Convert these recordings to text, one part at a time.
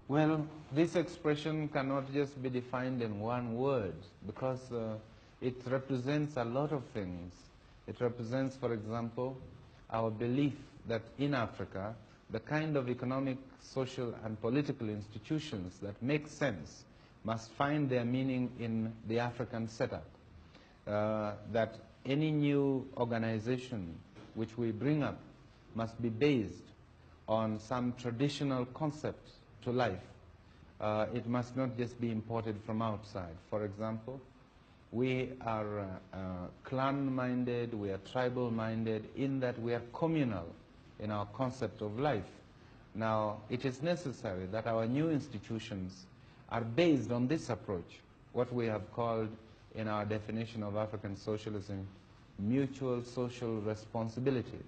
Well, this expression cannot just be defined in one word because it represents a lot of things. It represents, for example, our belief that in Africa, the kind of economic, social, and political institutions that make sense must find their meaning in the African setup. That any new organization which we bring up must be based on some traditional concept to life. It must not just be imported from outside. For example, we are clan-minded, we are tribal-minded in that we are communal in our concept of life. Now, it is necessary that our new institutions are based on this approach, what we have called in our definition of African socialism, mutual social responsibility.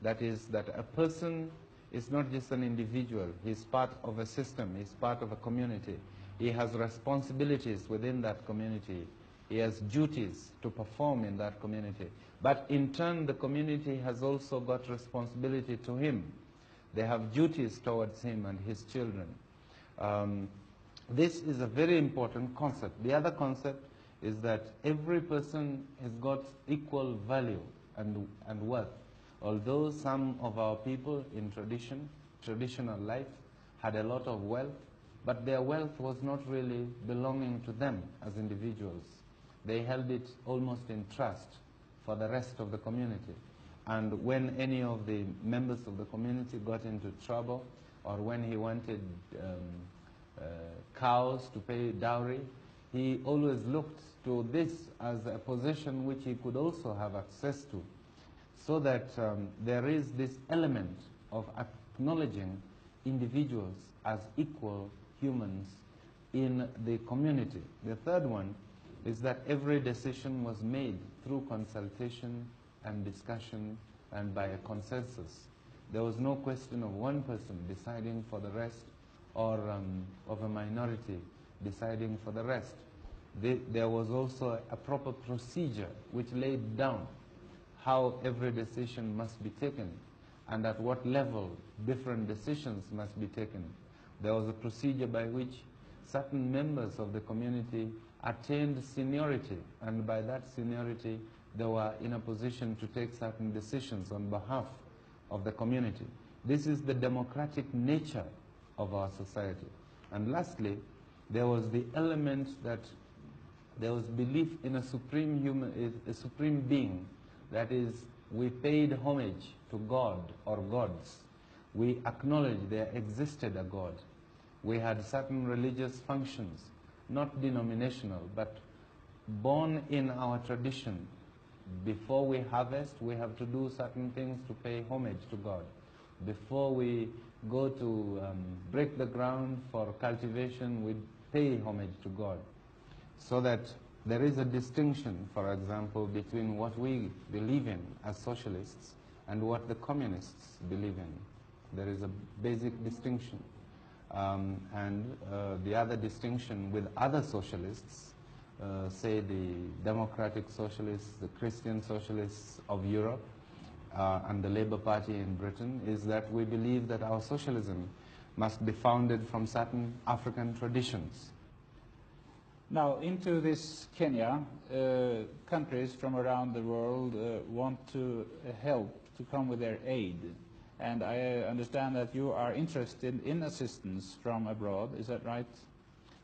That is, that a person is not just an individual, he's part of a system, he's part of a community. He has responsibilities within that community. He has duties to perform in that community. But in turn, the community has also got responsibility to him. They have duties towards him and his children. This is a very important concept. The other concept is that every person has got equal value and worth. Although some of our people in traditional life, had a lot of wealth, but their wealth was not really belonging to them as individuals. They held it almost in trust for the rest of the community. And when any of the members of the community got into trouble, or when he wanted cows to pay dowry, he always looked to this as a possession which he could also have access to. So that there is this element of acknowledging individuals as equal humans in the community. The third one is that every decision was made through consultation and discussion and by a consensus. There was no question of one person deciding for the rest or of a minority deciding for the rest. There was also a proper procedure which laid down how every decision must be taken and at what level different decisions must be taken. There was a procedure by which certain members of the community attained seniority, and by that seniority they were in a position to take certain decisions on behalf of the community. This is the democratic nature of our society. And lastly, there was the element that there was belief in a supreme being. That is, we paid homage to God or gods. We acknowledged there existed a God. We had certain religious functions, not denominational, but born in our tradition. Before we harvest, we have to do certain things to pay homage to God. Before we go to break the ground for cultivation, we pay homage to God. So that there is a distinction, for example, between what we believe in as socialists and what the communists believe in. There is a basic distinction. And the other distinction with other socialists, say the democratic socialists, the Christian socialists of Europe, and the Labour Party in Britain, is that we believe that our socialism must be founded from certain African traditions. Now, into this Kenya, countries from around the world want to help to come with their aid. And I understand that you are interested in assistance from abroad, is that right?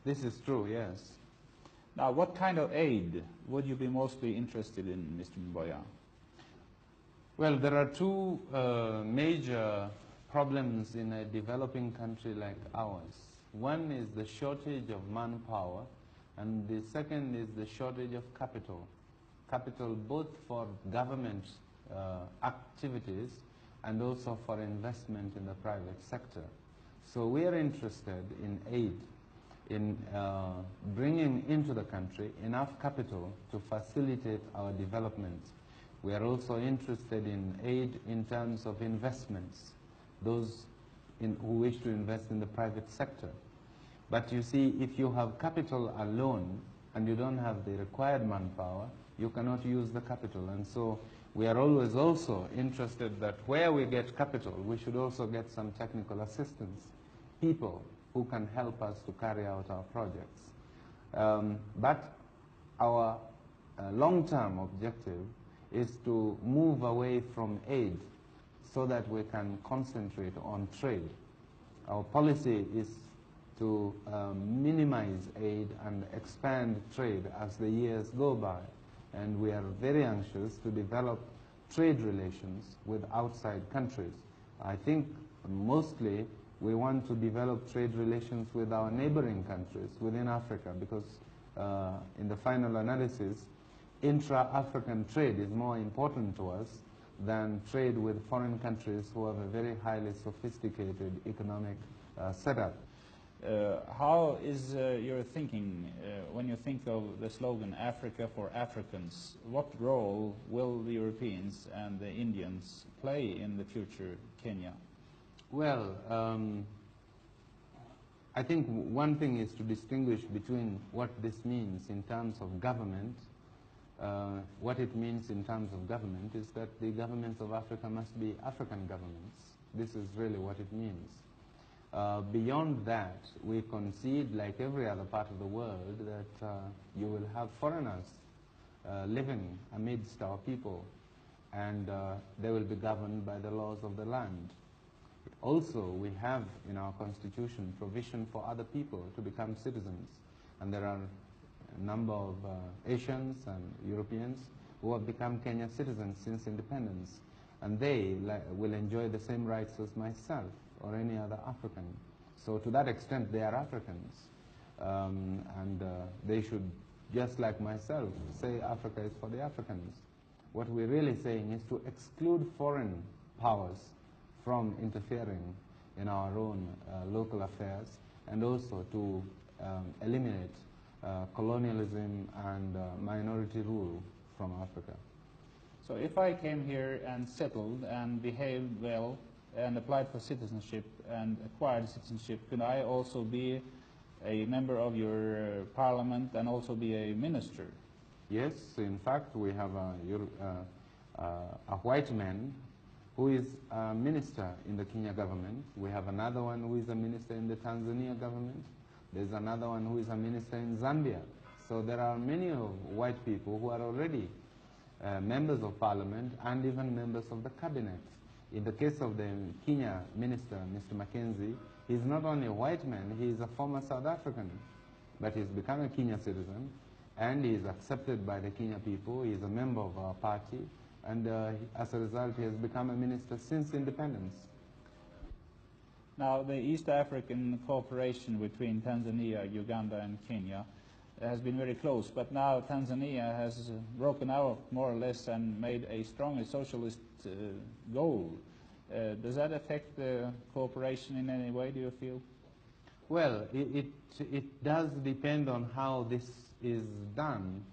This is true, yes. Now, what kind of aid would you be mostly interested in, Mr. Mboya? Well, there are two major problems in a developing country like ours. One is the shortage of manpower, and the second is the shortage of capital. Capital both for government activities and also for investment in the private sector. So we are interested in aid, in bringing into the country enough capital to facilitate our development. We are also interested in aid in terms of investments, those who wish to invest in the private sector. But you see, if you have capital alone and you don't have the required manpower, you cannot use the capital. And so we are always also interested that where we get capital, we should also get some technical assistance people who can help us to carry out our projects. But our long-term objective is to move away from aid so that we can concentrate on trade. Our policy is to minimize aid and expand trade as the years go by. And we are very anxious to develop trade relations with outside countries. I think mostly we want to develop trade relations with our neighboring countries within Africa because in the final analysis, intra-African trade is more important to us than trade with foreign countries who have a very highly sophisticated economic setup. How is your thinking when you think of the slogan Africa for Africans? What role will the Europeans and the Indians play in the future Kenya? Well, I think one thing is to distinguish between what this means in terms of government. What it means in terms of government is that the governments of Africa must be African governments. This is really what it means. Beyond that, we concede, like every other part of the world, that you will have foreigners living amidst our people, and they will be governed by the laws of the land. Also, we have in our constitution provision for other people to become citizens, and there are a number of Asians and Europeans who have become Kenyan citizens since independence, and they will enjoy the same rights as myself or any other African. So to that extent, they are Africans, and they should, just like myself, say Africa is for the Africans. What we're really saying is to exclude foreign powers from interfering in our own local affairs, and also to eliminate colonialism and minority rule from Africa. So if I came here and settled and behaved well and applied for citizenship and acquired citizenship, could I also be a member of your parliament and also be a minister? Yes, in fact, we have a white man who is a minister in the Kenya government. We have another one who is a minister in the Tanzania government. There's another one who is a minister in Zambia. So there are many of white people who are already members of parliament and even members of the cabinet. In the case of the Kenya minister, Mr. Mackenzie, he's not only a white man, he is a former South African, but he's become a Kenya citizen, and he is accepted by the Kenya people. He is a member of our party, and as a result, he has become a minister since independence. Now, the East African cooperation between Tanzania, Uganda, and Kenya has been very close, but now Tanzania has broken out more or less and made a strongly socialist goal. Does that affect the cooperation in any way, do you feel? Well, it does depend on how this is done.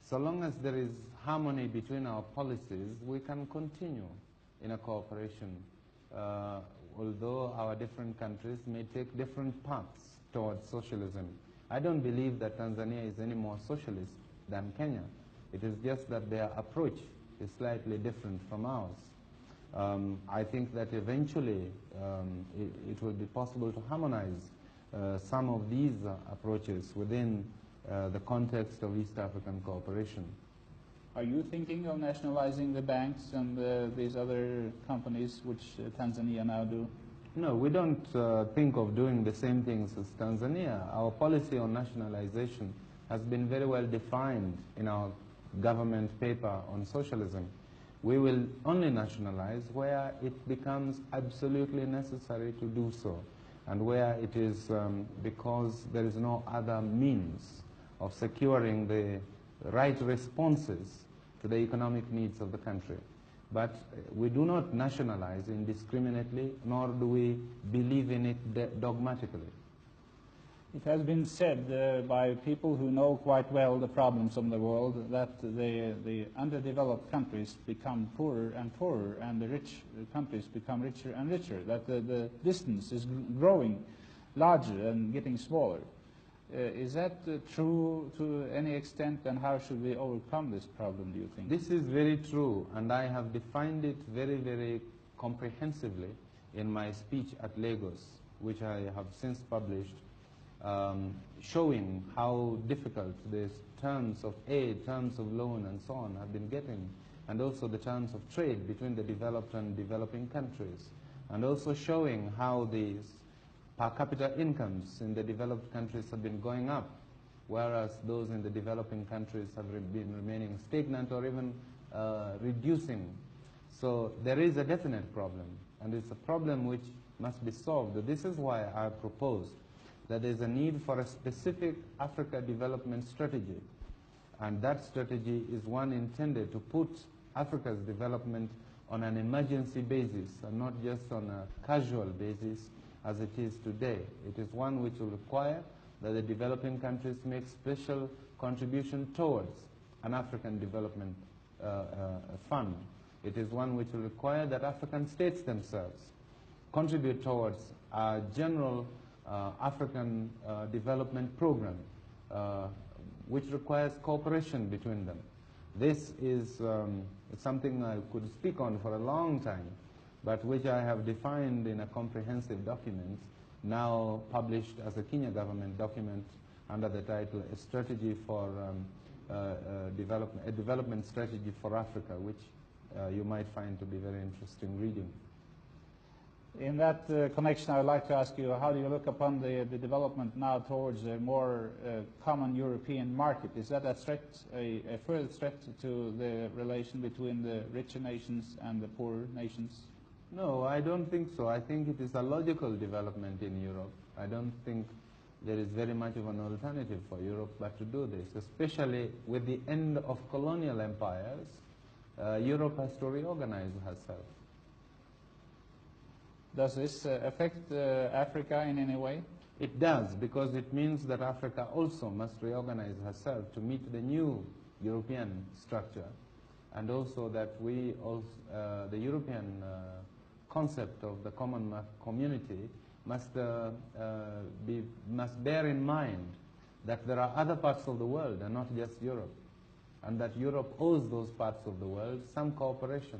So long as there is harmony between our policies, we can continue in a cooperation, although our different countries may take different paths towards socialism. I don't believe that Tanzania is any more socialist than Kenya. It is just that their approach is slightly different from ours. I think that eventually it will be possible to harmonize some of these approaches within the context of East African cooperation. Are you thinking of nationalizing the banks and these other companies which Tanzania now do? No, we don't think of doing the same things as Tanzania. Our policy on nationalization has been very well defined in our government paper on socialism. We will only nationalize where it becomes absolutely necessary to do so, and where it is because there is no other means of securing the right responses to the economic needs of the country. But we do not nationalize indiscriminately, nor do we believe in it dogmatically. It has been said by people who know quite well the problems of the world that the underdeveloped countries become poorer and poorer, and the rich countries become richer and richer, that the distance is growing larger and getting smaller. Is that true to any extent, and how should we overcome this problem, do you think? This is very true, and I have defined it very, very comprehensively in my speech at Lagos, which I have since published, showing how difficult these terms of aid, terms of loan, and so on have been getting, and also the terms of trade between the developed and developing countries, and also showing how these per capita incomes in the developed countries have been going up, whereas those in the developing countries have been remaining stagnant or even reducing. So there is a definite problem, and it's a problem which must be solved. This is why I proposed that there is a need for a specific Africa development strategy, and that strategy is one intended to put Africa's development on an emergency basis and not just on a casual basis as it is today. It is one which will require that the developing countries make special contribution towards an African development fund. It is one which will require that African states themselves contribute towards a general African development program, which requires cooperation between them. This is something I could speak on for a long time, but which I have defined in a comprehensive document, now published as a Kenya government document under the title A Strategy for a Development Strategy for Africa, which you might find to be very interesting reading. In that connection, I would like to ask you, how do you look upon the development now towards a more common European market? Is that a threat, a further threat to the relation between the richer nations and the poorer nations? No, I don't think so. I think it is a logical development in Europe. I don't think there is very much of an alternative for Europe but to do this, especially with the end of colonial empires. Europe has to reorganize herself. Does this affect Africa in any way? It does, because it means that Africa also must reorganize herself to meet the new European structure, and also that we also, the European concept of the common community must bear in mind that there are other parts of the world and not just Europe, and that Europe owes those parts of the world some cooperation.